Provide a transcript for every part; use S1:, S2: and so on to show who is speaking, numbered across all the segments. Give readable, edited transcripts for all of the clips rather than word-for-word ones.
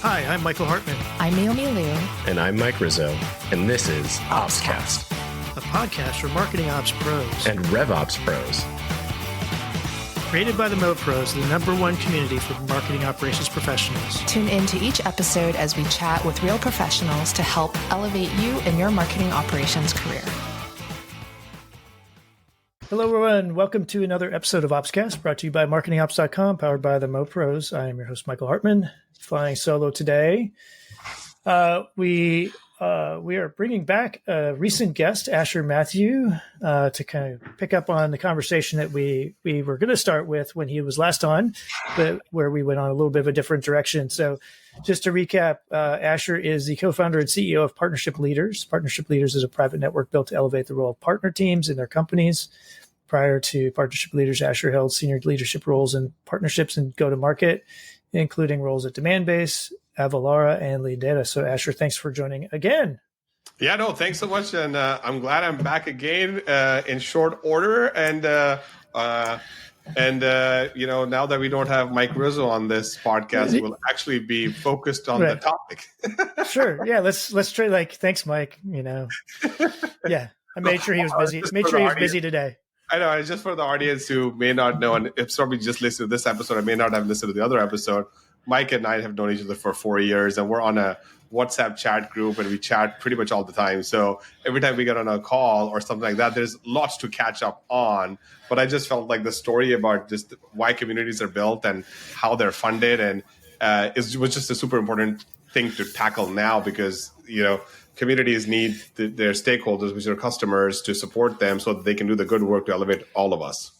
S1: Hi, I'm Michael Hartman.
S2: I'm Naomi Liu.
S3: And I'm Mike Rizzo. And this is OpsCast,
S1: a podcast for marketing ops pros
S3: and RevOps pros.
S1: Created by the Mo Pros, the #1 community for marketing operations professionals.
S2: Tune in to each episode as we chat with real professionals to help elevate you in your marketing operations career.
S1: Hello, everyone. Welcome to another episode of OpsCast, brought to you by marketingops.com, powered by the Mo Pros. I am your host, Michael Hartman, flying solo today. We are bringing back a recent guest, Asher Mathew, to kind of pick up on the conversation that we were going to start with when he was last on, but where we went on a little bit of a different direction. So just to recap, Asher is the co-founder and CEO of Partnership Leaders. Partnership Leaders is a private network built to elevate the role of partner teams in their companies. Prior to Partnership Leaders, Asher held senior leadership roles in partnerships and go-to-market, including roles at Demandbase, Avalara, and LeanData. So, Asher, thanks for joining again.
S4: Yeah, no, thanks so much. And I'm glad I'm back again in short order. And now that we don't have Mike Rizzo on this podcast, we'll actually be focused on the topic.
S1: Sure. Yeah, let's try. Thanks, Mike. Yeah, I made sure he was busy. Made sure he was busy today.
S4: I know. It's just for the audience who may not know, and if somebody just listened to this episode, I may not have listened to the other episode. Mike and I have known each other for 4 years, and we're on a WhatsApp chat group, and we chat pretty much all the time. So every time we get on a call or something like that, there's lots to catch up on. But I just felt like the story about just why communities are built and how they're funded, and was just a super important thing to tackle now because communities need their stakeholders, which are customers, to support them so that they can do the good work to elevate all of us.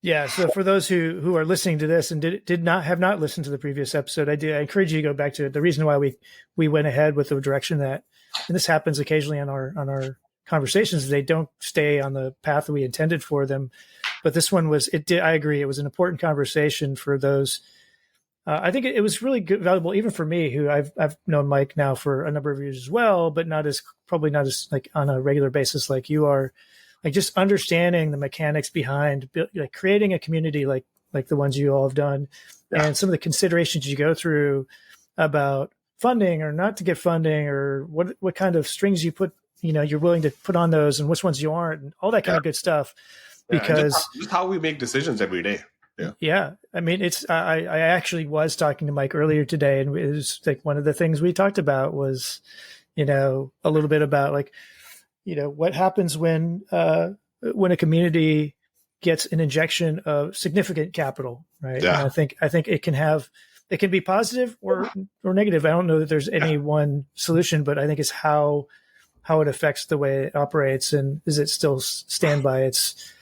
S1: Yeah. So for those who are listening to this and have not listened to the previous episode, I encourage you to go back to it. The reason why we went ahead with the direction that, and this happens occasionally on our conversations, they don't stay on the path that we intended for them. But this one I agree. It was an important conversation for those. I think it was really good, valuable, even for me, who I've known Mike now for a number of years as well, but probably not as on a regular basis like you are. Just understanding the mechanics behind creating a community like the ones you all have done, and some of the considerations you go through about funding or not to get funding, or what kind of strings you put, you're willing to put on those, and which ones you aren't, and all that kind of good stuff. Because
S4: just how we make decisions every day.
S1: Yeah. I mean, I actually was talking to Mike earlier today, and it was one of the things we talked about was, a little bit about what happens when a community gets an injection of significant capital, right?
S4: Yeah.
S1: And I think it can be positive or negative. I don't know that there's any one solution, but I think it's how it affects the way it operates, and does it still stand by its,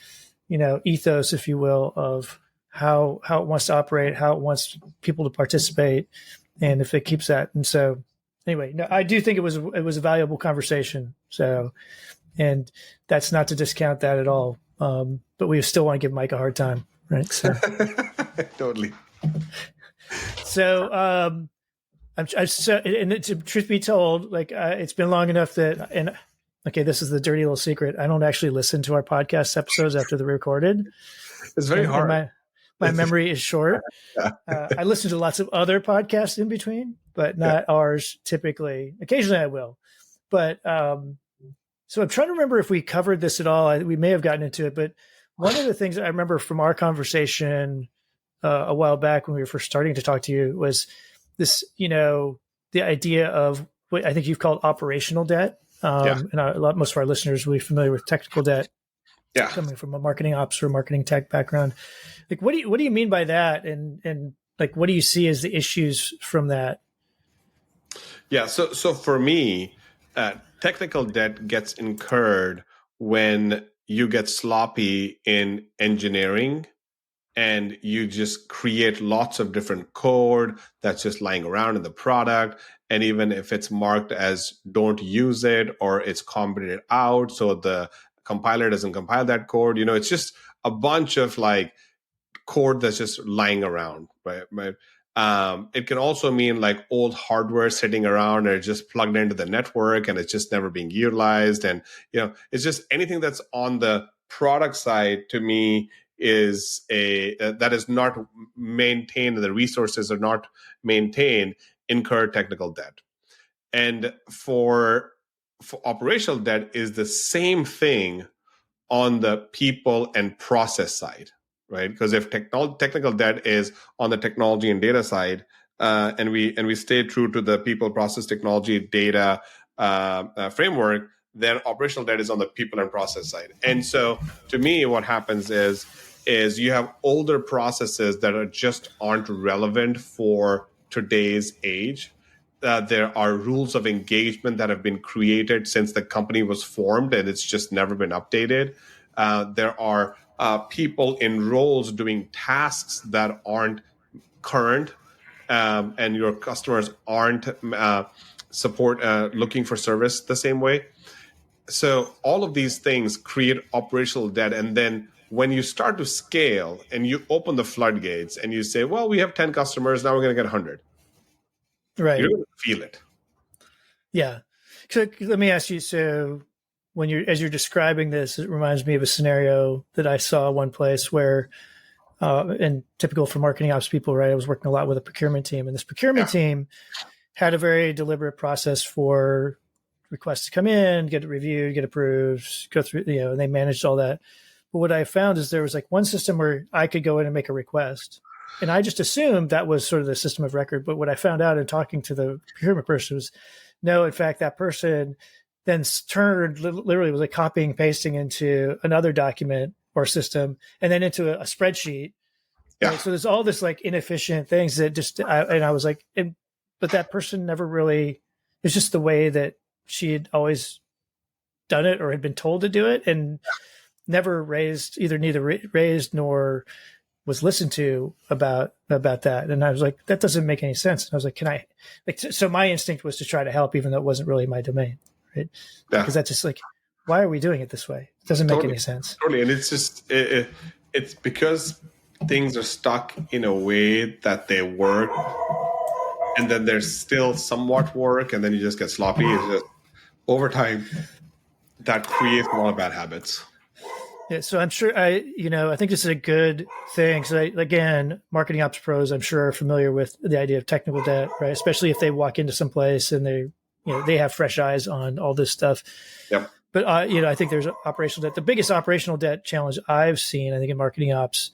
S1: ethos, if you will, of how it wants to operate, how it wants people to participate, and if it keeps that. And so anyway, no, I do think it was a valuable conversation. So, and that's not to discount that at all. But we still want to give Mike a hard time, right? So.
S4: Totally.
S1: So, truth be told, it's been long enough that, this is the dirty little secret. I don't actually listen to our podcast episodes after they're recorded.
S4: It's very hard.
S1: My memory is short. I listen to lots of other podcasts in between, but not ours typically. Occasionally I will. But so I'm trying to remember if we covered this at all. We may have gotten into it, but one of the things I remember from our conversation a while back when we were first starting to talk to you was this, the idea of what I think you've called operational debt. And most of our listeners will be familiar with technical debt.
S4: Yeah.
S1: Coming from a marketing ops or marketing tech background. What do you mean by that? And what do you see as the issues from that?
S4: Yeah. So for me, technical debt gets incurred when you get sloppy in engineering and you just create lots of different code that's just lying around in the product. And even if it's marked as don't use it, or it's commented out, so the compiler doesn't compile that code, it's just a bunch of code that's just lying around, right? It can also mean old hardware sitting around or just plugged into the network and it's just never being utilized. And, it's just anything that's on the product side, to me, is that is not maintained, the resources are not maintained, incur technical debt. And for operational debt is the same thing on the people and process side, right? Because if technical debt is on the technology and data side, and we stay true to the people, process, technology, data framework, then operational debt is on the people and process side. And so, to me, what happens is you have older processes that aren't relevant for today's age. There are rules of engagement that have been created since the company was formed, and it's just never been updated. There are people in roles doing tasks that aren't current, and your customers aren't looking for service the same way. So all of these things create operational debt, and then when you start to scale and you open the floodgates and you say, well, we have 10 customers, now we're going to get 100.
S1: Right.
S4: You're going to feel it.
S1: Yeah. So let me ask you, so as you're describing this, it reminds me of a scenario that I saw one place where, and typical for marketing ops people, right? I was working a lot with a procurement team, and this procurement team had a very deliberate process for requests to come in, get it reviewed, get approved, go through, and they managed all that. But what I found is there was like one system where I could go in and make a request. And I just assumed that was sort of the system of record. But what I found out in talking to the procurement person was, no, in fact, that person then literally was like copying, pasting into another document or system, and then into a spreadsheet.
S4: Yeah.
S1: Right? So there's all this like inefficient things that I was like, but that person never really, it's just the way that she had always done it or had been told to do it, and neither raised nor was listened to about that. And I was like, that doesn't make any sense. And I was like, so my instinct was to try to help, even though it wasn't really my domain. Right. Yeah. Because that's just like, why are we doing it this way? It doesn't make any sense.
S4: Totally. And it's just, it's because things are stuck in a way that they work, and then there's still somewhat work, and then you just get sloppy. It's just over time that creates a lot of bad habits.
S1: Yeah, so I'm sure I think this is a good thing. So again, marketing ops pros, I'm sure, are familiar with the idea of technical debt, right? Especially if they walk into some place and they have fresh eyes on all this stuff.
S4: Yep.
S1: But I think there's operational debt. The biggest operational debt challenge I've seen, I think, in marketing ops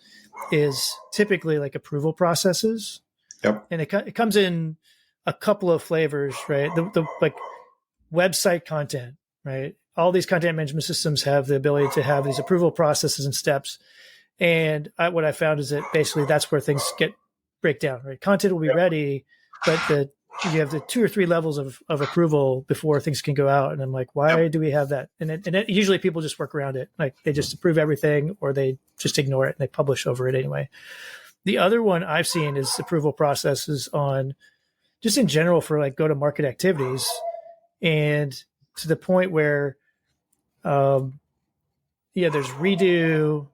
S1: is typically like approval processes.
S4: Yep.
S1: And it comes in a couple of flavors, right? The like website content, right? All these content management systems have the ability to have these approval processes and steps. And what I found is that basically that's where things break down, right? Content will be ready, but you have the 2 or 3 levels of approval before things can go out. And I'm like, why do we have that? And usually people just work around it. Like they just approve everything, or they just ignore it and they publish over it anyway. The other one I've seen is approval processes on just in general for like go-to-market activities, and to the point where, there's redo.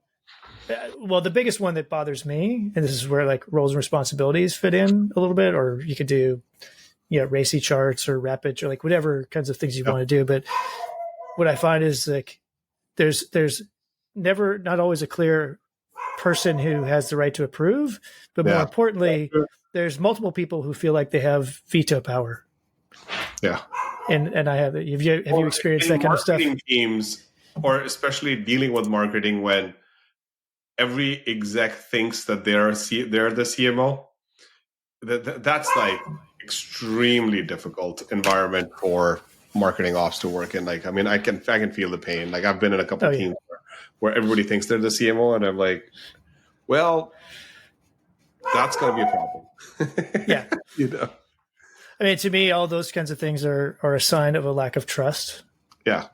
S1: Well, the biggest one that bothers me, and this is where like roles and responsibilities fit in a little bit, or you could do, racy charts or rapid or like whatever kinds of things you want to do. But what I find is like there's not always a clear person who has the right to approve, but more importantly, there's multiple people who feel like they have veto power.
S4: Yeah.
S1: And I have you experienced that kind of stuff?
S4: Marketing teams, or especially dealing with marketing when every exec thinks that they're the CMO, that's like extremely difficult environment for marketing ops to work in. Like, I mean, I can feel the pain. Like I've been in a couple of teams where everybody thinks they're the CMO, and I'm like, well, that's going to be a problem.
S1: Yeah. I mean, to me, all those kinds of things are a sign of a lack of trust.
S4: Yeah.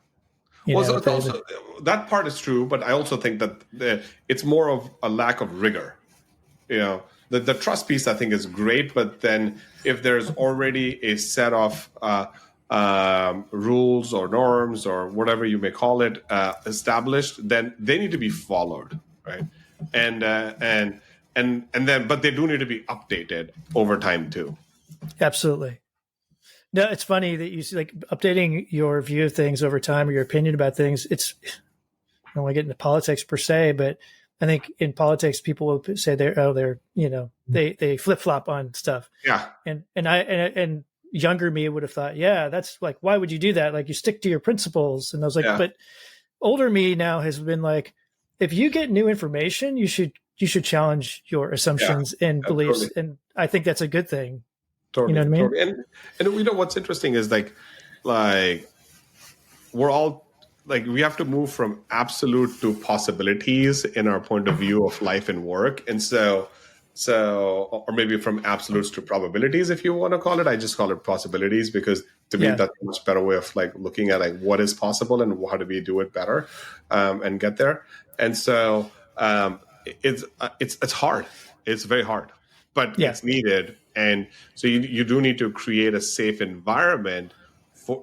S4: That part is true, but I also think that it's more of a lack of rigor. The trust piece I think is great, but then if there's already a set of rules or norms or whatever you may call it established, then they need to be followed, right? And then, but they do need to be updated over time too.
S1: Absolutely. No, it's funny that you see like updating your view of things over time or your opinion about things. I don't want to get into politics per se, but I think in politics, people will say they're they flip flop on stuff.
S4: Yeah.
S1: And younger me would have thought, yeah, that's like, why would you do that? Like, you stick to your principles. And I was like, but older me now has been like, if you get new information, you should challenge your assumptions and beliefs. Totally. And I think that's a good thing.
S4: Totally.
S1: You know what I mean?
S4: Totally. And what's interesting is like we're all like, we have to move from absolute to possibilities in our point of view of life and work. And so, or maybe from absolutes to probabilities, if you want to call it. I just call it possibilities because to me, that's a much better way of like looking at like what is possible and how do we do it better and get there. And so it's hard. It's very hard, but it's needed. And so you do need to create a safe environment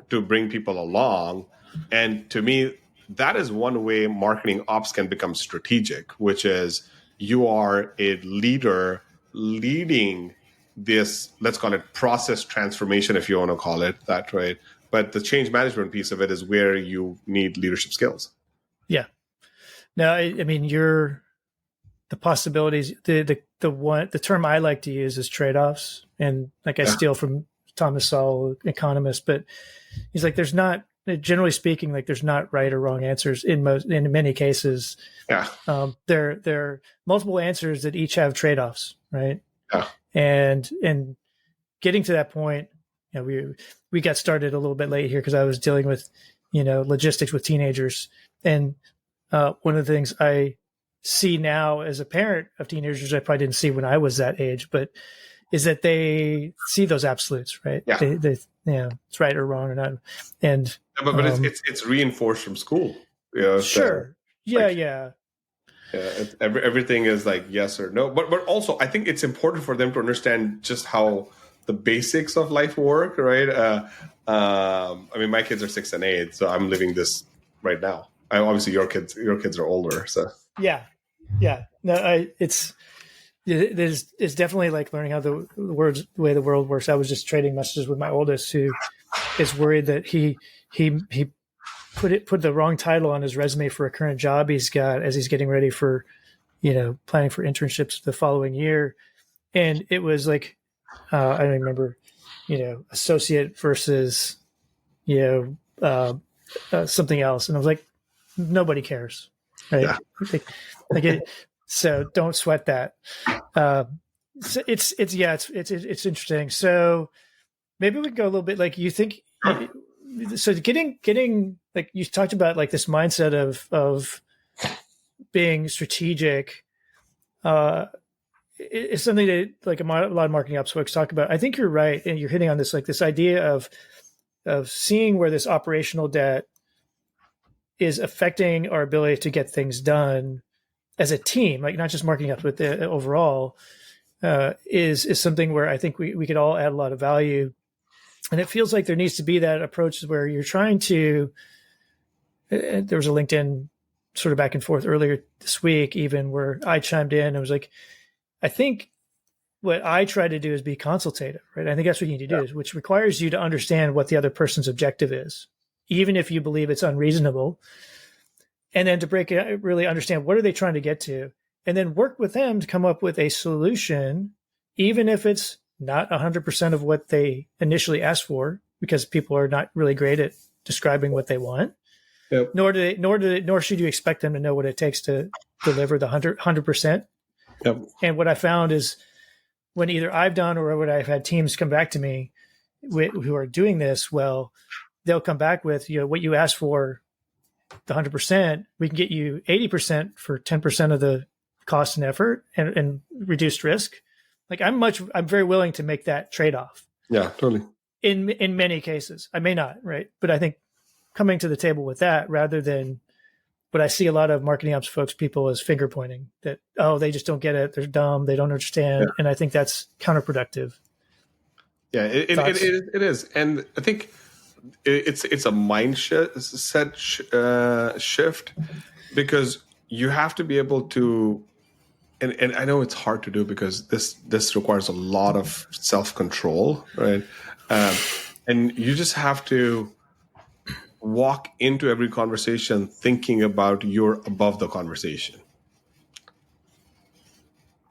S4: to bring people along. And to me, that is one way marketing ops can become strategic, which is you are a leader leading this, let's call it process transformation, if you want to call it that, right? But the change management piece of it is where you need leadership skills.
S1: Yeah. No, I mean, the possibilities, the term I like to use is trade-offs. And like I steal from Thomas Sowell, economist, but he's like, there's not, generally speaking, like there's not right or wrong answers in many cases. Yeah. There are multiple answers that each have trade-offs, right?
S4: Yeah.
S1: And getting to that point, we got started a little bit late here because I was dealing with, logistics with teenagers. And one of the things I see now as a parent of teenagers, I probably didn't see when I was that age, but is that they see those absolutes, right?
S4: Yeah.
S1: They it's right or wrong or not. And
S4: but it's reinforced from school.
S1: Sure. Yeah.
S4: Everything is like yes or no. But also I think it's important for them to understand just how the basics of life work, right? I mean, my kids are 6 and 8, so I'm living this right now. Obviously your kids are older, so
S1: yeah. No, it's definitely like learning how the way the world works. I was just trading messages with my oldest, who is worried that he put the wrong title on his resume for a current job he's got as he's getting ready for, planning for internships the following year. And it was like, I don't remember, associate versus, something else. And I was like, nobody cares. Right. Yeah. So don't sweat that. So it's interesting. So maybe we can go a little bit like you think. So getting like you talked about like this mindset of being strategic is something that like a lot of marketing ops folks talk about. I think you're right, and you're hitting on this like this idea of seeing where this operational debt is affecting our ability to get things done as a team, like not just marketing ops, but the overall is something where I think we could all add a lot of value. And it feels like there needs to be that approach where you're trying to, there was a LinkedIn sort of back and forth earlier this week, even where I chimed in. I was like, I think what I try to do is be consultative, right? I think that's what you need to do, which requires you to understand what the other person's objective is, even if you believe it's unreasonable. And then to break it out, really understand what are they trying to get to, and then work with them to come up with a solution, even if it's not 100% of what they initially asked for, because people are not really great at describing what they want. Yep. Nor should you expect them to know what it takes to deliver the 100%. Yep. And what I found is when either I've done or when I've had teams come back to me who are doing this, well, they'll come back with, what you asked for, the 100%, we can get you 80% for 10% of the cost and effort and reduced risk. Like I'm very willing to make that trade-off.
S4: Yeah, totally.
S1: In many cases, I may not, right? But I think coming to the table with that rather than what I see a lot of marketing ops folks, people is finger pointing that, oh, they just don't get it. They're dumb. They don't understand. Yeah. And I think that's counterproductive.
S4: Yeah, it is. And I think it's a mindset shift, because you have to be able to, and I know it's hard to do because this requires a lot of self-control, right? And you just have to walk into every conversation thinking about you're above the conversation.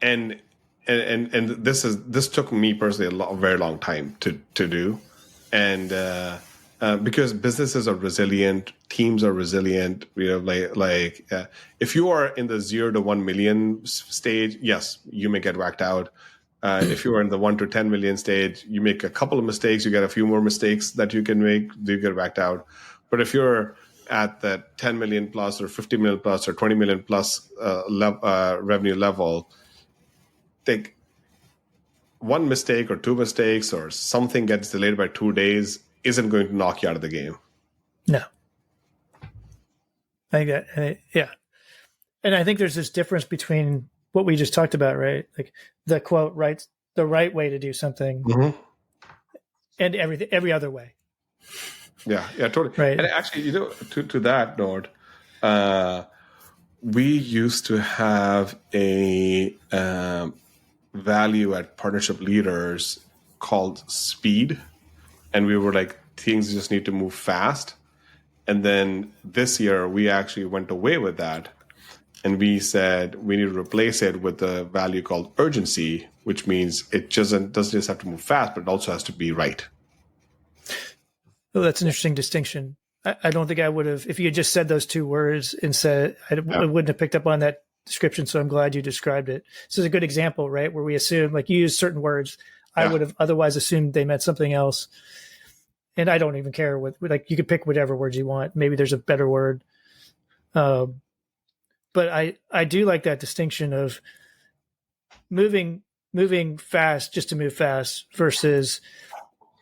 S4: and this took me personally a very long time to do, and because businesses are resilient, teams are resilient. If you are in the 0 to 1 million stage, yes, you may get whacked out. If you are in the 1 to 10 million stage, you make a couple of mistakes, you get a few more mistakes that you can make, you get whacked out. But if you're at that 10 million plus or 50 million plus or 20 million plus revenue level, think one mistake or two mistakes or something gets delayed by 2 days isn't going to knock you out of the game.
S1: No. I think that, yeah. And I think there's this difference between what we just talked about, right? Like the quote, right? The right way to do something and every other way.
S4: Yeah, totally.
S1: Right.
S4: And actually, to that note, we used to have a value at Partnership Leaders called speed. And we were like, things just need to move fast. And then this year, we actually went away with that. And we said we need to replace it with a value called urgency, which means it doesn't just have to move fast, but it also has to be right.
S1: Oh, that's an interesting distinction. I don't think I would have, if you had just said those two words and said, I wouldn't have picked up on that description. So I'm glad you described it. This is a good example, right? Where we assume, like you use certain words, I would have otherwise assumed they meant something else. And I don't even care what, like you could pick whatever words you want. Maybe there's a better word. But I do like that distinction of moving fast just to move fast versus,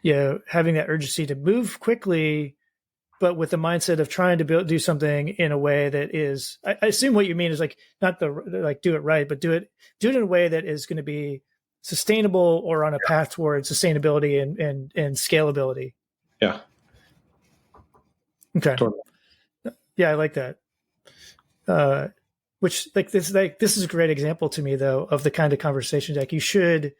S1: having that urgency to move quickly, but with the mindset of trying to do something in a way that is, I assume what you mean is like, not do it right, but do it in a way that is going to be sustainable or on a path towards sustainability and scalability.
S4: Yeah.
S1: Okay.
S4: Totally.
S1: Yeah, I like that. Which this is a great example to me though of the kind of conversations like you should.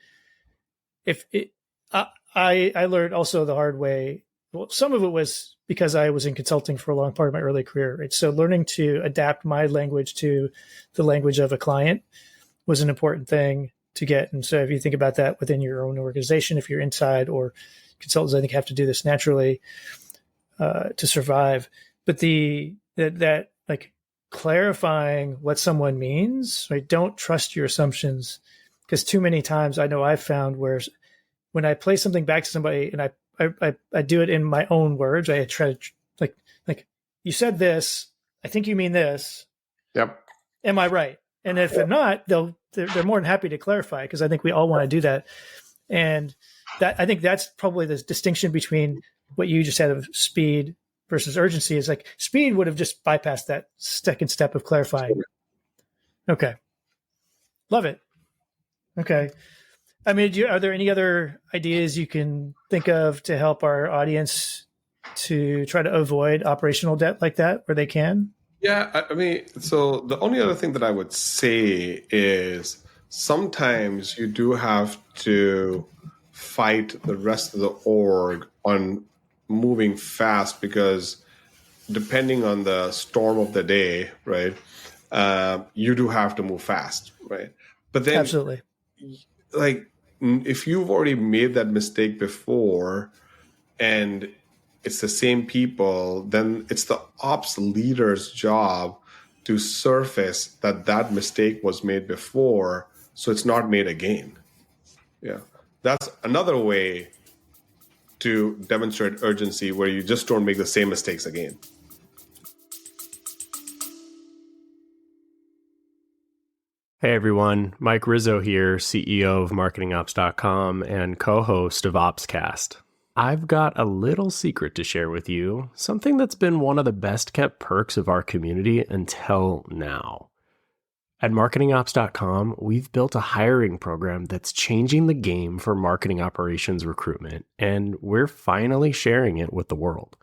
S1: I learned also the hard way. Well, some of it was because I was in consulting for a long part of my early career, right? So learning to adapt my language to the language of a client was an important thing to get. And so if you think about that within your own organization, if you're inside, or consultants, I think have to do this naturally to survive. But that like clarifying what someone means, right? Don't trust your assumptions, because too many times I know I've found where when I play something back to somebody and I do it in my own words, I try to like you said this, I think you mean this.
S4: Yep.
S1: Am I right? And if they're not, they're more than happy to clarify, because I think we all want to do that. And that I think that's probably the distinction between what you just said of speed versus urgency. Is like speed would have just bypassed that second step of clarifying. Okay. Love it. Okay. I mean, are there any other ideas you can think of to help our audience to try to avoid operational debt like that where they can?
S4: Yeah, I mean, so the only other thing that I would say is sometimes you do have to fight the rest of the org on moving fast, because depending on the storm of the day, right, you do have to move fast, right? But then,
S1: absolutely,
S4: like, if you've already made that mistake before and it's the same people, then it's the ops leader's job to surface that mistake was made before, so it's not made again. Yeah. That's another way to demonstrate urgency, where you just don't make the same mistakes again.
S3: Hey everyone, Mike Rizzo here, CEO of MarketingOps.com and co-host of OpsCast. I've got a little secret to share with you, something that's been one of the best kept perks of our community until now. At MarketingOps.com, we've built a hiring program that's changing the game for marketing operations recruitment, and we're finally sharing it with the world.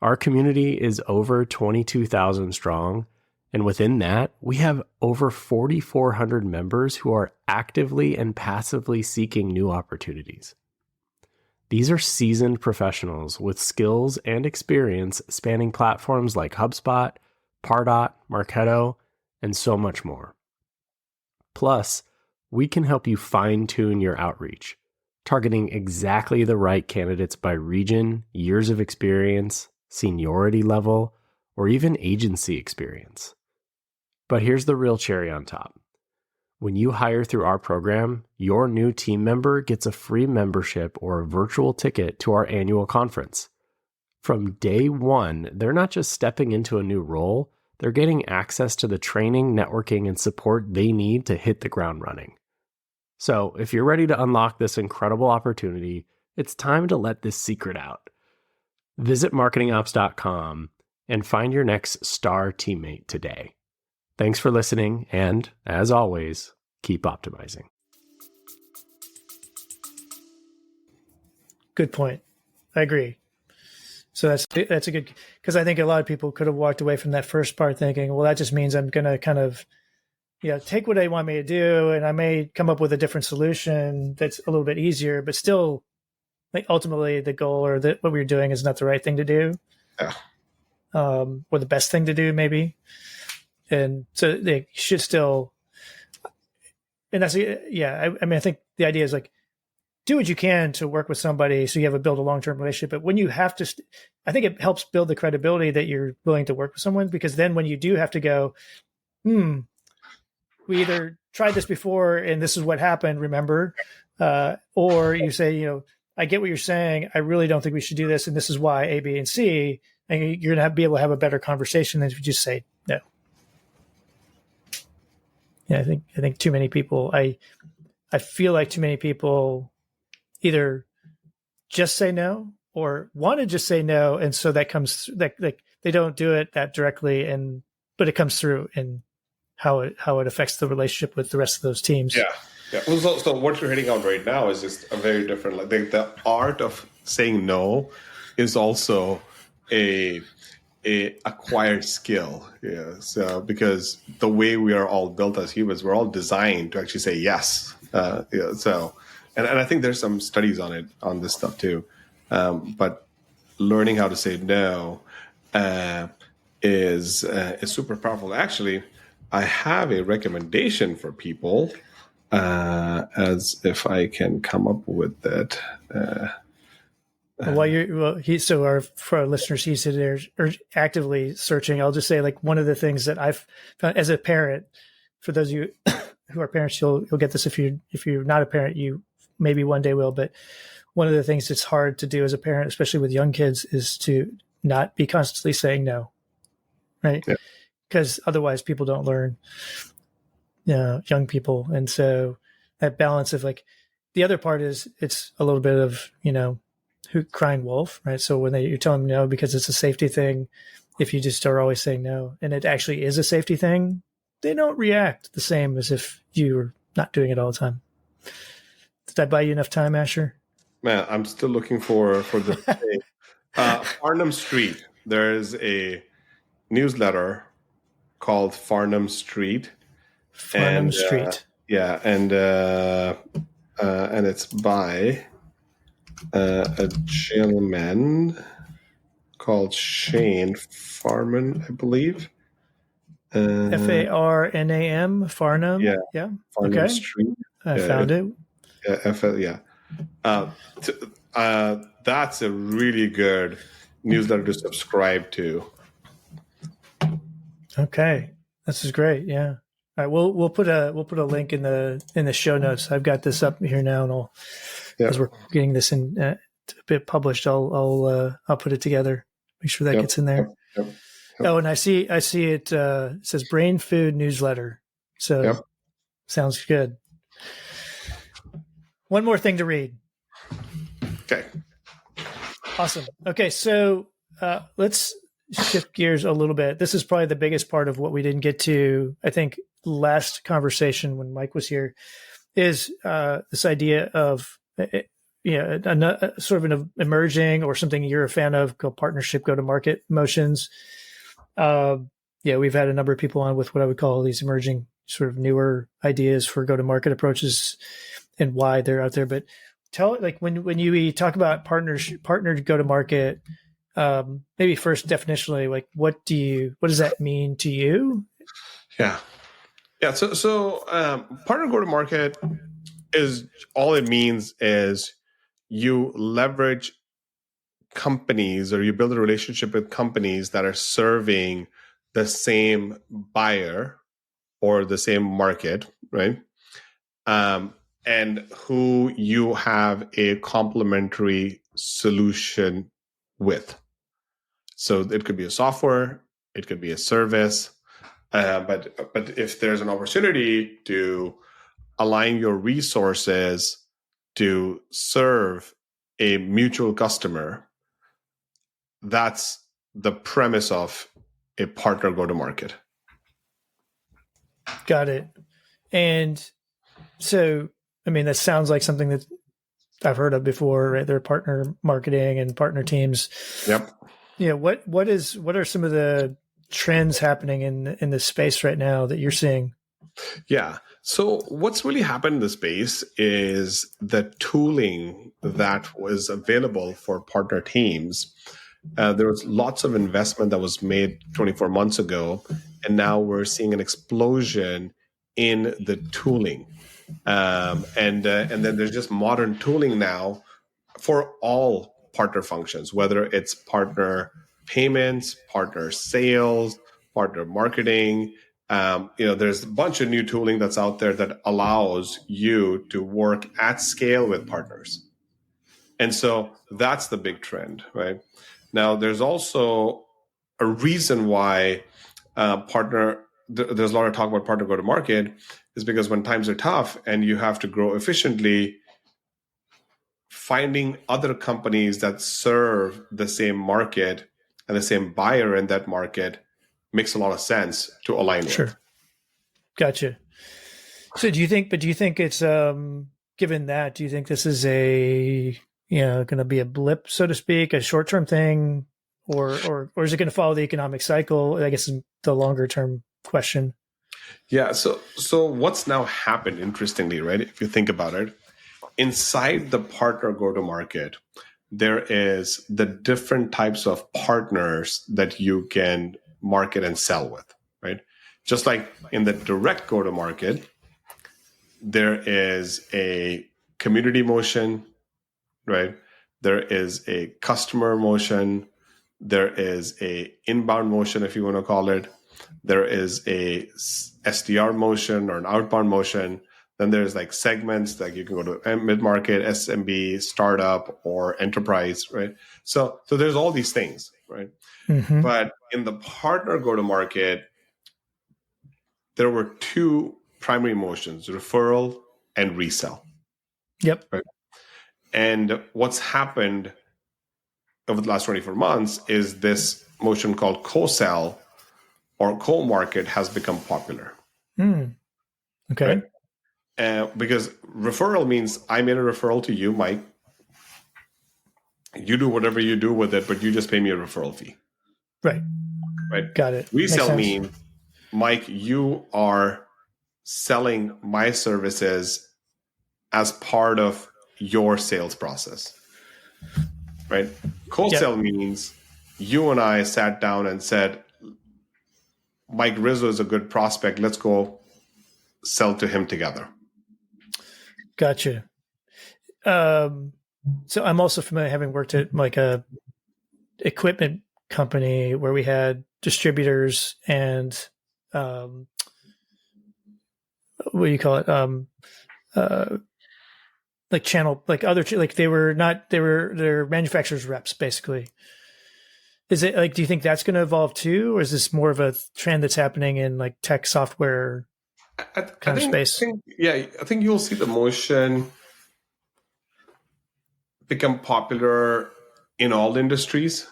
S3: Our community is over 22,000 strong, and within that, we have over 4,400 members who are actively and passively seeking new opportunities. These are seasoned professionals with skills and experience spanning platforms like HubSpot, Pardot, Marketo, and so much more. Plus, we can help you fine-tune your outreach, targeting exactly the right candidates by region, years of experience, seniority level, or even agency experience. But here's the real cherry on top. When you hire through our program, your new team member gets a free membership or a virtual ticket to our annual conference. From day one, they're not just stepping into a new role, they're getting access to the training, networking, and support they need to hit the ground running. So if you're ready to unlock this incredible opportunity, it's time to let this secret out. Visit marketingops.com and find your next star teammate today. Thanks for listening, and as always, keep optimizing.
S1: Good point. I agree. So that's a good, because I think a lot of people could have walked away from that first part thinking, well, that just means I'm going to kind of, take what they want me to do, and I may come up with a different solution that's a little bit easier, but still, like, ultimately the goal or what we're doing is not the right thing to do, or the best thing to do, maybe. And so they should still, and that's, I mean, I think the idea is like, do what you can to work with somebody so you build a long-term relationship. But when you have to, I think it helps build the credibility that you're willing to work with someone, because then when you do have to go, we either tried this before and this is what happened, remember? Or you say, I get what you're saying. I really don't think we should do this. And this is why A, B, and C. And you're going to be able to have a better conversation than if you just say no. Yeah, I think too many people, I feel like too many people either just say no or want to just say no. And so that comes, like they don't do it that directly, but it comes through in how it affects the relationship with the rest of those teams.
S4: Yeah. Well, so what you're hitting on right now is just a very different, like the art of saying no is also a acquired skill. Yeah. So because the way we are all built as humans, we're all designed to actually say yes. So, and I think there's some studies on this stuff too. But learning how to say no is super powerful. Actually, I have a recommendation for people, as if I can come up with that.
S1: For our listeners, he's there actively searching. I'll just say, like, one of the things that I've found as a parent, for those of you who are parents, you'll get this. If you're not a parent, you maybe one day will. But one of the things that's hard to do as a parent, especially with young kids, is to not be constantly saying no, right? Because otherwise, people don't learn. Young people, and so that balance of, like, the other part is it's a little bit of who crying wolf, right? So when you tell them no because it's a safety thing, if you just are always saying no, and it actually is a safety thing, they don't react the same as if you were not doing it all the time. Did I buy you enough time, Asher?
S4: Man, I'm still looking for the Farnham Street. There's a newsletter called Farnham Street.
S1: Farnham Street.
S4: And it's by a gentleman called Shane Farman, I believe.
S1: Farnam, Farnham.
S4: Yeah. Farnham
S1: Okay.
S4: Street.
S1: I found it.
S4: That's a really good newsletter to subscribe to.
S1: Okay, this is great. Yeah. All right, we'll put a link in the show notes. I've got this up here now, and as we're getting this in a bit published, I'll put it together. Make sure that gets in there.
S4: Yep.
S1: Oh, and I see it. It says Brain Food Newsletter. So sounds good. One more thing to read.
S4: Okay.
S1: Awesome. Okay, so let's shift gears a little bit. This is probably the biggest part of what we didn't get to, I think, last conversation when Mike was here, is this idea of sort of an emerging, or something you're a fan of, called partnership go-to-market motions. We've had a number of people on with what I would call these emerging, sort of newer ideas for go-to-market approaches and why they're out there. But when you talk about partnered go-to-market, maybe first definitionally, like, what does that mean to you?
S4: Yeah. Yeah. So partner go-to-market is all it means is you leverage companies or you build a relationship with companies that are serving the same buyer or the same market, right? And who you have a complementary solution with. So it could be a software, it could be a service, but if there's an opportunity to align your resources to serve a mutual customer, that's the premise of a partner go-to-market.
S1: Got it. And so, I mean, that sounds like something that I've heard of before, right? Their partner marketing and partner teams.
S4: Yep.
S1: Yeah. What are some of the trends happening in this space right now that you're seeing?
S4: Yeah. So what's really happened in the space is the tooling that was available for partner teams. There was lots of investment that was made 24 months ago, and now we're seeing an explosion in the tooling. And then there's just modern tooling now for all partner functions, whether it's partner payments, partner sales, partner marketing. There's a bunch of new tooling that's out there that allows you to work at scale with partners. And so that's the big trend, right? Now, there's also a reason why there's a lot of talk about partner go-to-market is because when times are tough and you have to grow efficiently, finding other companies that serve the same market and the same buyer in that market makes a lot of sense to align with.
S1: Sure. Gotcha. So do you think it's, given that, do you think this is going to be a blip, so to speak, a short-term thing, or is it going to follow the economic cycle? I guess is the longer-term question.
S4: Yeah. So what's now happened, interestingly, right? If you think about it, inside the partner go-to-market, there is the different types of partners that you can market and sell with, right? Just like in the direct go-to-market, there is a community motion, right? There is a customer motion. There is a inbound motion, if you want to call it. There is a SDR motion or an outbound motion. Then there's like segments, like you can go to mid-market, SMB, startup, or enterprise, right? So there's all these things, right?
S1: Mm-hmm.
S4: But in the partner go-to-market, there were two primary motions, referral and resell.
S1: Yep.
S4: Right? And what's happened over the last 24 months is this motion called co-sell or co-market has become popular.
S1: Okay.
S4: Right? Because referral means I made a referral to you, Mike. You do whatever you do with it, but you just pay me a referral fee.
S1: Right.
S4: Right.
S1: Got it.
S4: Resell means, Mike, you are selling my services as part of your sales process. Right. Co-sell means you and I sat down and said, Mike Rizzo is a good prospect. Let's go sell to him together.
S1: Gotcha. So I'm also familiar, having worked at like a equipment company where we had distributors and what do you call it? Like channel, like other, like they're manufacturers reps basically. Is it like, do you think that's going to evolve too? Or is this more of a trend that's happening in like tech software kind of space?
S4: I think you'll see the motion become popular in all industries.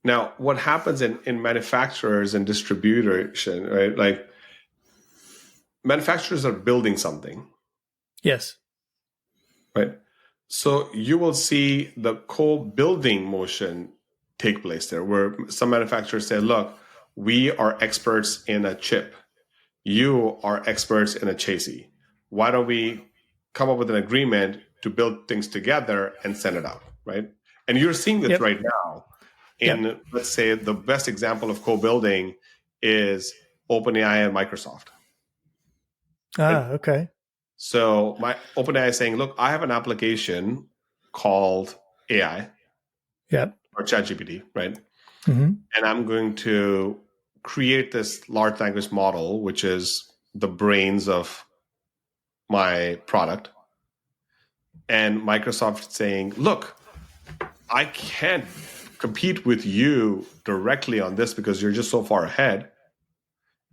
S4: Now, what happens in manufacturers and distribution, right? Like manufacturers are building something.
S1: Yes.
S4: Right. So you will see the co-building motion take place there, where some manufacturers say, look, we are experts in a chip. You are experts in a chassis. Why don't we come up with an agreement to build things together and send it out, right? And you're seeing this right now in, let's say, the best example of co-building is OpenAI and Microsoft,
S1: Okay.
S4: So my OpenAI is saying, look, I have an application called AI
S1: Yep.
S4: or ChatGPT, right?
S1: Mm-hmm.
S4: And I'm going to create this large language model, which is the brains of my product. And Microsoft saying, look, I can't compete with you directly on this because you're just so far ahead.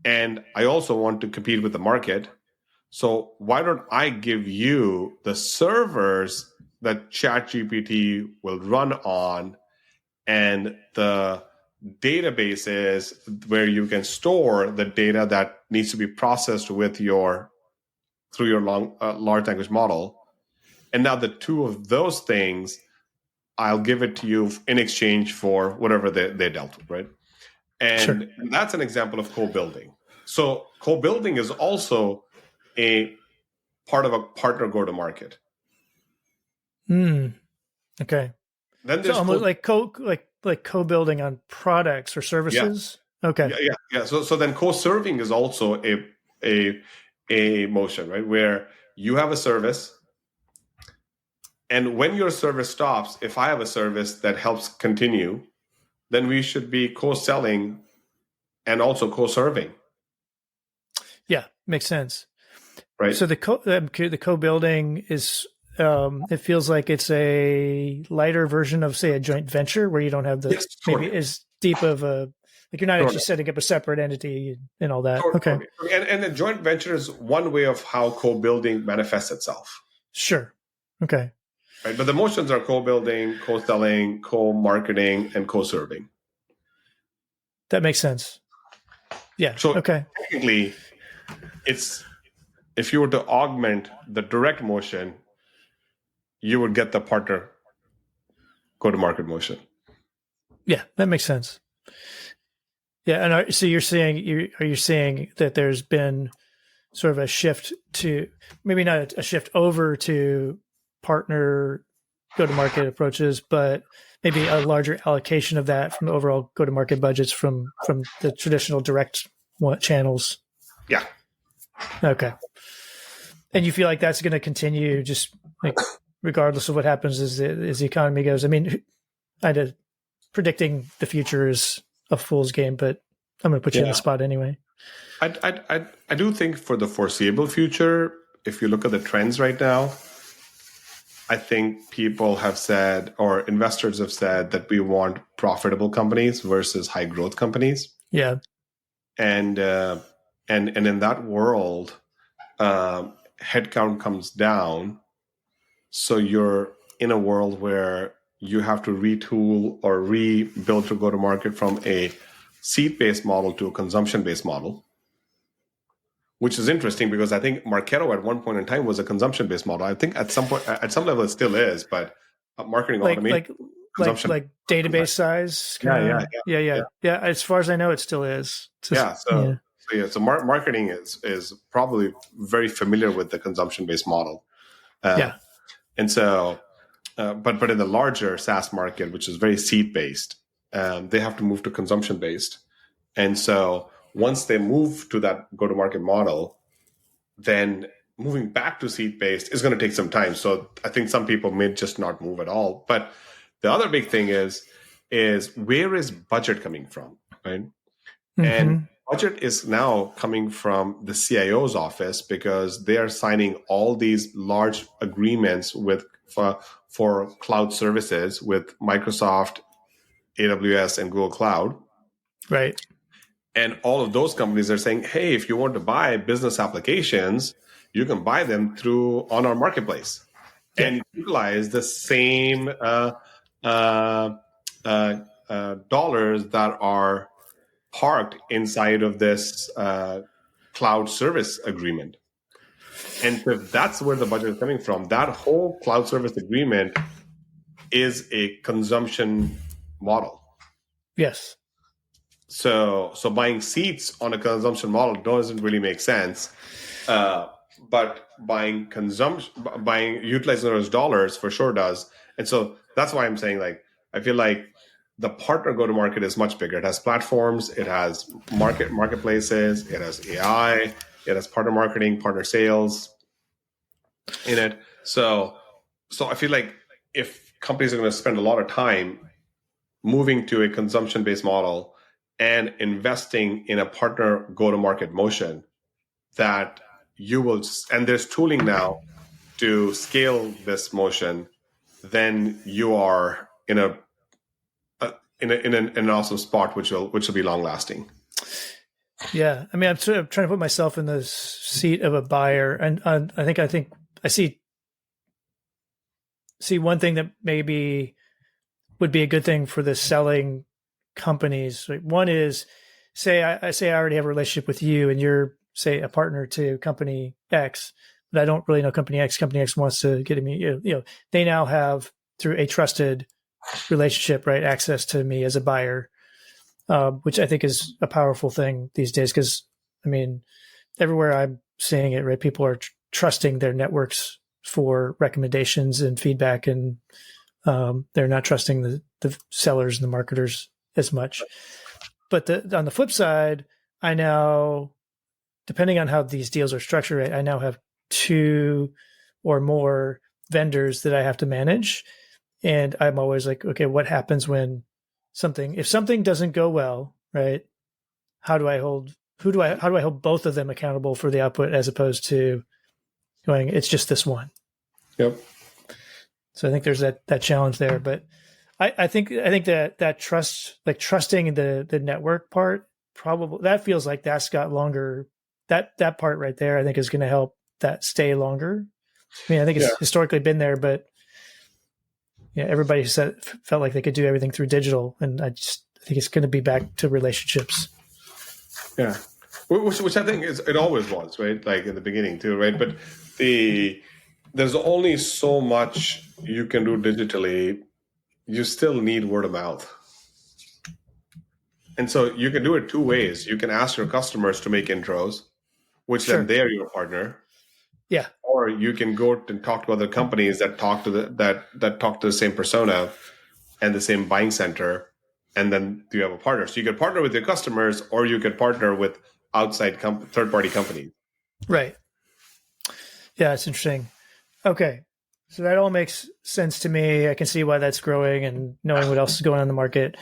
S4: And I also want to compete with the market. So why don't I give you the servers that ChatGPT will run on and the databases where you can store the data that needs to be processed with through your large language model. And now the two of those things, I'll give it to you in exchange for whatever they dealt with, right? And that's an example of co-building. So co-building is also a part of a partner go-to-market.
S1: Okay.
S4: Then
S1: So
S4: there's
S1: almost like co-building on products or services.
S4: Yeah.
S1: Okay.
S4: Yeah. So then co-serving is also a motion, right? Where you have a service, and when your service stops, if I have a service that helps continue, then we should be co-selling and also co-serving.
S1: Yeah, makes sense.
S4: Right.
S1: So the co-building is it feels like it's a lighter version of, say, a joint venture where you don't have the maybe as deep of a, like you're not actually setting up a separate entity and all that. Okay.
S4: And a joint venture is one way of how co-building manifests itself.
S1: Sure. Okay.
S4: Right. But the motions are co-building, co-selling, co-marketing, and co-serving.
S1: That makes sense. Yeah.
S4: So
S1: okay.
S4: Technically, it's, if you were to augment the direct motion, you would get the partner go-to-market motion.
S1: Yeah, that makes sense. Yeah, and so you're saying are you saying that there's been sort of a shift to, maybe not a shift over to partner go-to-market approaches, but maybe a larger allocation of that from the overall go-to-market budgets from the traditional direct channels?
S4: Yeah.
S1: Okay. And you feel like that's going to continue, just like regardless of what happens as the economy goes? I mean, predicting the future is a fool's game, but I'm going to put you in the spot anyway.
S4: I do think for the foreseeable future, if you look at the trends right now, I think people have said, or investors have said, that we want profitable companies versus high growth companies.
S1: Yeah.
S4: And in that world, headcount comes down. So you're in a world where you have to retool or rebuild your go-to-market from a seat-based model to a consumption-based model, which is interesting because I think Marketo at one point in time was a consumption-based model. I think at some point, at some level, it still is, but marketing automation,
S1: like database size. Yeah. As far as I know, it still is.
S4: So marketing is probably very familiar with the consumption-based model. And so, but in the larger SaaS market, which is very seat-based, they have to move to consumption-based. And so once they move to that go-to-market model, then moving back to seat-based is going to take some time. So I think some people may just not move at all. But the other big thing is where is budget coming from, right? Mm-hmm. And budget is now coming from the CIO's office because they are signing all these large agreements for cloud services with Microsoft, AWS, and Google Cloud.
S1: Right.
S4: And all of those companies are saying, hey, if you want to buy business applications, you can buy them on our marketplace and utilize the same dollars that are parked inside of this cloud service agreement. And so that's where the budget is coming from. That whole cloud service agreement is a consumption model.
S1: Yes.
S4: So buying seats on a consumption model doesn't really make sense. But utilizing those dollars for sure does. And so that's why I'm saying, like, I feel like the partner go-to-market is much bigger. It has platforms, it has marketplaces, it has AI, It has partner marketing, partner sales in it. So I feel like if companies are going to spend a lot of time moving to a consumption-based model and investing in a partner go-to-market motion, that you will, and there's tooling now to scale this motion, then you are in an awesome spot, which will be long lasting.
S1: Yeah, I mean, I'm sort of trying to put myself in the seat of a buyer, and I think I see one thing that maybe would be a good thing for the selling companies. One is, say I already have a relationship with you, and you're, say, a partner to company X, but I don't really know company X. Company X wants to get me, they now have, through a trusted relationship, right, access to me as a buyer, which I think is a powerful thing these days. Because, I mean, everywhere I'm seeing it, right, people are trusting their networks for recommendations and feedback, and they're not trusting the sellers and the marketers as much. But on the flip side, I now, depending on how these deals are structured, right, I now have 2 or more vendors that I have to manage. And I'm always like, okay, what happens when if something doesn't go well, right? How do I hold both of them accountable for the output, as opposed to going, it's just this one?
S4: Yep.
S1: So I think there's that challenge there. But I think that trust, like trusting the network part, probably that feels like that's got longer. That part right there, I think, is going to help that stay longer. I mean, I think it's historically been there, but everybody felt like they could do everything through digital, and I think it's going to be back to relationships.
S4: Yeah, which I think it always was, right? Like in the beginning too, right? But there's only so much you can do digitally. You still need word of mouth. And so you can do it 2 ways. You can ask your customers to make intros, which then they're your partner.
S1: Yeah.
S4: Or you can go and talk to other companies that talk to the same persona and the same buying center, and then you have a partner. So you could partner with your customers, or you could partner with outside third-party companies.
S1: Right. Yeah, it's interesting. Okay. So that all makes sense to me. I can see why that's growing, and knowing what else is going on in the market.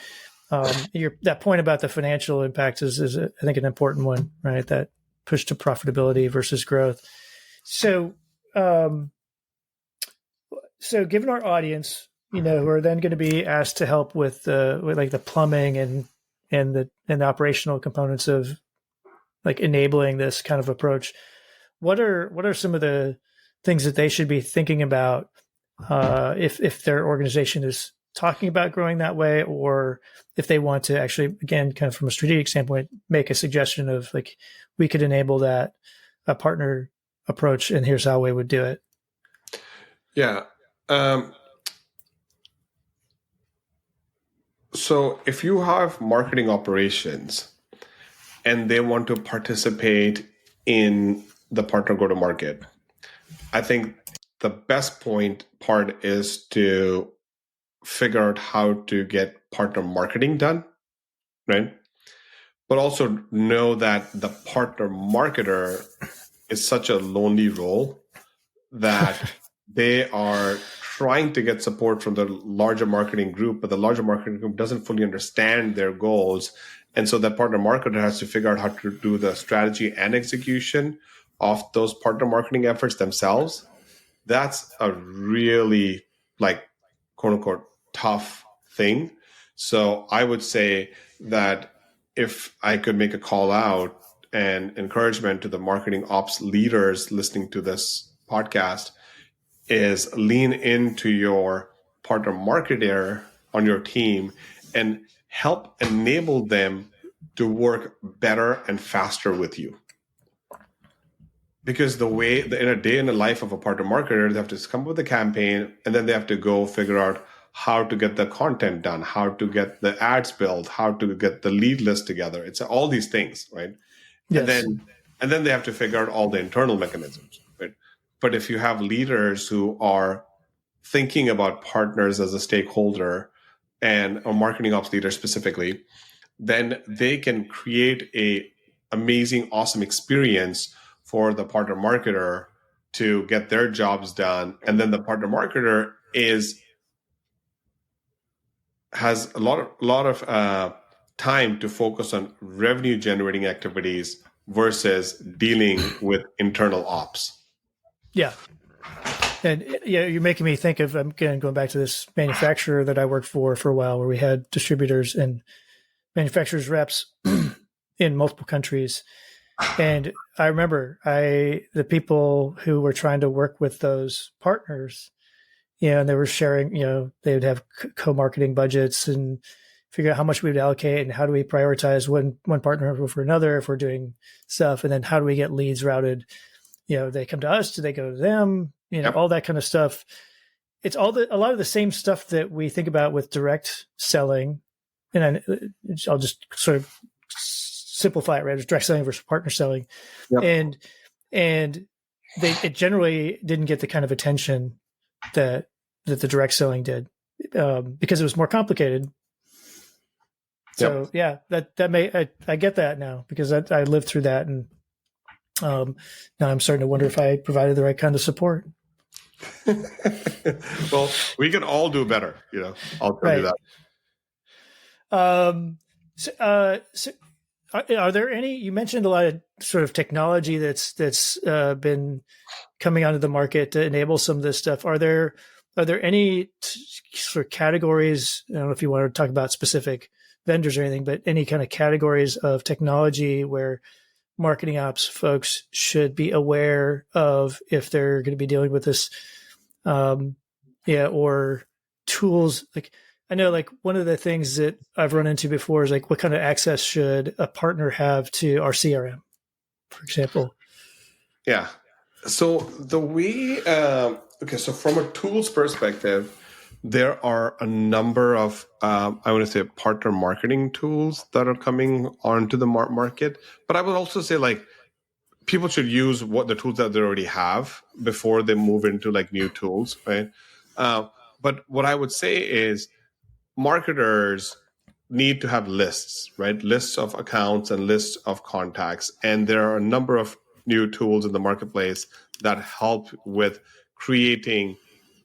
S1: That point about the financial impact is I think, an important one, right? That push to profitability versus growth. So given our audience, who are then going to be asked to help with the plumbing and the operational components of like enabling this kind of approach, what are some of the things that they should be thinking about if their organization is talking about growing that way, or if they want to actually, again, kind of from a strategic standpoint, make a suggestion of like, we could enable that a partner approach, and here's how we would do it?
S4: Yeah. So if you have marketing operations and they want to participate in the partner go-to-market, I think the best part is to figure out how to get partner marketing done, right? But also know that the partner marketer is such a lonely role that they are trying to get support from the larger marketing group, but the larger marketing group doesn't fully understand their goals. And so that partner marketer has to figure out how to do the strategy and execution of those partner marketing efforts themselves. That's a really, like, quote unquote, tough thing. So I would say that if I could make a call out and encouragement to the marketing ops leaders listening to this podcast, is lean into your partner marketer on your team and help enable them to work better and faster with you. Because in a day in the life of a partner marketer, they have to come up with a campaign, and then they have to go figure out how to get the content done, how to get the ads built, how to get the lead list together. It's all these things, right?
S1: Yes.
S4: And then they have to figure out all the internal mechanisms, right? But if you have leaders who are thinking about partners as a stakeholder, and a marketing ops leader specifically, then they can create a amazing, awesome experience for the partner marketer to get their jobs done. And then the partner marketer has a lot of time to focus on revenue generating activities versus dealing with internal ops.
S1: Yeah. And yeah, you're making me think of, again, going back to this manufacturer that I worked for a while, where we had distributors and manufacturers reps in multiple countries. And I remember the people who were trying to work with those partners, and they were sharing, they would have co-marketing budgets and figure out how much we would allocate and how do we prioritize one partner over another if we're doing stuff. And then how do we get leads routed? They come to us, do they go to them?
S4: Yep.
S1: All that kind of stuff. It's a lot of the same stuff that we think about with direct selling. And I'll just sort of simplify it, right? It's direct selling versus partner selling. Yep. And it generally didn't get the kind of attention that the direct selling did, because it was more complicated. So yeah, I get that now, because I lived through that, and now I'm starting to wonder if I provided the right kind of support.
S4: Well, we can all do better, I'll tell you that.
S1: So are there any? You mentioned a lot of sort of technology that's been coming onto the market to enable some of this stuff. Are there any sort of categories? I don't know if you want to talk about specific vendors or anything, but any kind of categories of technology where marketing ops folks should be aware of if they're going to be dealing with this, or tools. Like, I know, like, one of the things that I've run into before is like, what kind of access should a partner have to our CRM, for example?
S4: Yeah. So the way, so from a tools perspective, there are a number of, I want to say, partner marketing tools that are coming onto the market. But I would also say, like, people should use the tools that they already have before they move into like new tools, right? But what I would say is marketers need to have lists, right? Lists of accounts and lists of contacts. And there are a number of new tools in the marketplace that help with creating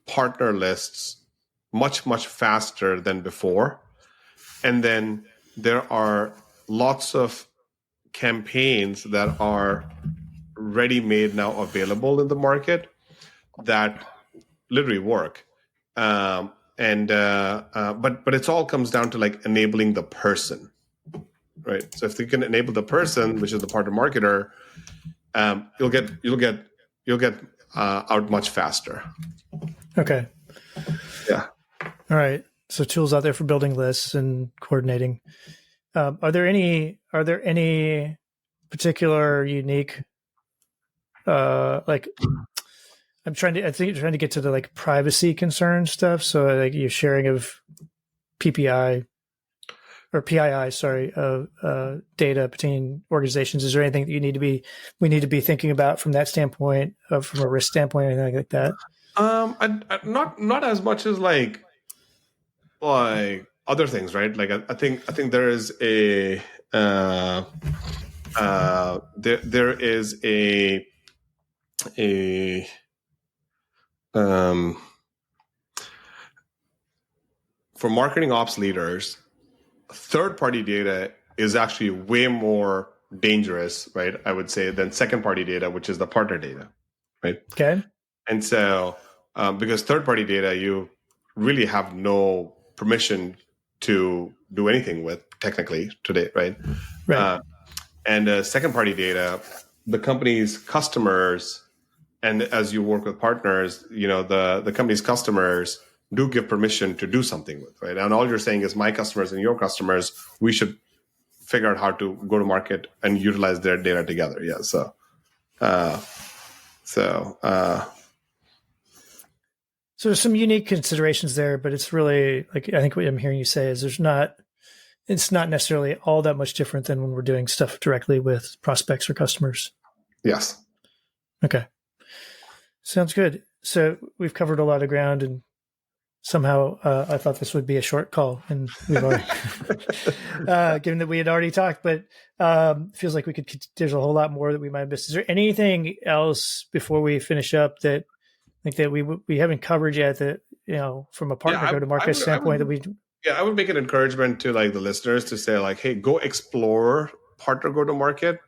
S4: partner lists much, much faster than before. And then there are lots of campaigns that are ready-made now available in the market that literally work. But it all comes down to like enabling the person, right? So if you can enable the person, which is the partner marketer, you'll get out much faster.
S1: Okay.
S4: Yeah.
S1: All right. So tools out there for building lists and coordinating. Are there any particular unique, like, I think you're trying to get to the like privacy concern stuff. So like your sharing of PPI or PII, data between organizations. Is there anything that we need to be thinking about from that standpoint, from a risk standpoint, or anything like that?
S4: Not as much as like other things, right? Like I think there is a there is a for marketing ops leaders, third-party data is actually way more dangerous, right? I would say, than second-party data, which is the partner data, right?
S1: Okay.
S4: And so, because third-party data, you really have no permission to do anything with technically today, right?
S1: Right.
S4: And second-party data, the company's customers, and as you work with partners, the company's customers do give permission to do something with, right? And all you're saying is my customers and your customers, we should figure out how to go to market and utilize their data together. Yeah. So
S1: there's some unique considerations there, but it's really, like, I think what I'm hearing you say is it's not necessarily all that much different than when we're doing stuff directly with prospects or customers.
S4: Yes.
S1: Okay. Sounds good. So we've covered a lot of ground, and somehow I thought this would be a short call, and we've already, given that we had already talked, but feels like there's a whole lot more that we might have missed. Is there anything else before we finish up that we haven't covered yet that, from a partner go-to-market standpoint that we...
S4: Yeah, I would make an encouragement to the listeners to say hey, go explore partner go-to-market,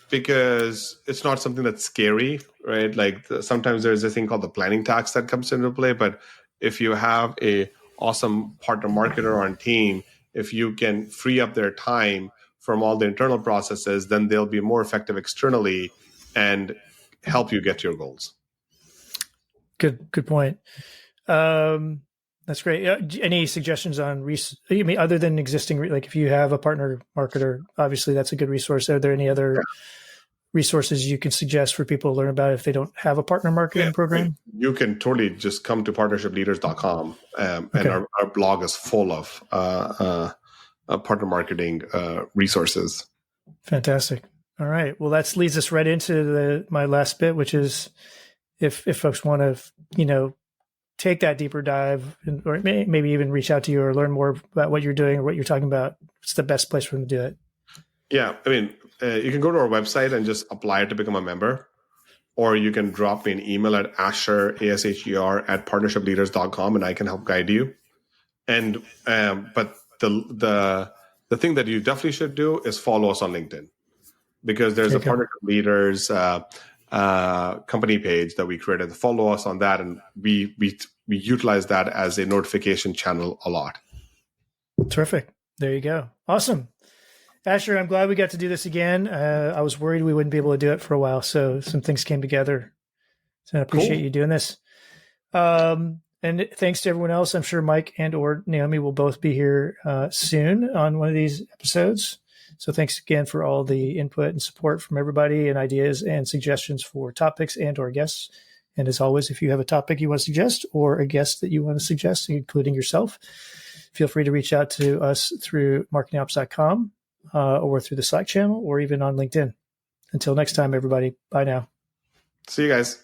S4: because it's not something that's scary, right? Sometimes there's a thing called the planning tax that comes into play, but if you have a awesome partner marketer on team, if you can free up their time from all the internal processes, then they'll be more effective externally and help you get to your goals.
S1: Good point. That's great. Any suggestions on other than existing, if you have a partner marketer, obviously that's a good resource. Are there any other resources you can suggest for people to learn about if they don't have a partner marketing program?
S4: You can totally just come to partnershipleaders.com, and our blog is full of partner marketing resources.
S1: Fantastic. All right. Well, that leads us right into my last bit, which is if folks want to, take that deeper dive, or maybe even reach out to you or learn more about what you're doing or what you're talking about, it's the best place for them to do it.
S4: Yeah. You can go to our website and just apply to become a member, or you can drop me an email at Asher, ASHER, @partnershipleaders.com, and I can help guide you. And but the thing that you definitely should do is follow us on LinkedIn, because there's a Partnership Leaders company page that we created. Follow us on that, and we utilize that as a notification channel a lot.
S1: Terrific. There you go. Awesome. Asher, I'm glad we got to do this again. I was worried we wouldn't be able to do it for a while, so some things came together. So I appreciate you doing this. And thanks to everyone else. I'm sure Mike and or Naomi will both be here soon on one of these episodes. So thanks again for all the input and support from everybody, and ideas and suggestions for topics and or guests. And as always, if you have a topic you want to suggest or a guest that you want to suggest, including yourself, feel free to reach out to us through marketingops.com or through the Slack channel or even on LinkedIn. Until next time, everybody. Bye now.
S4: See you guys.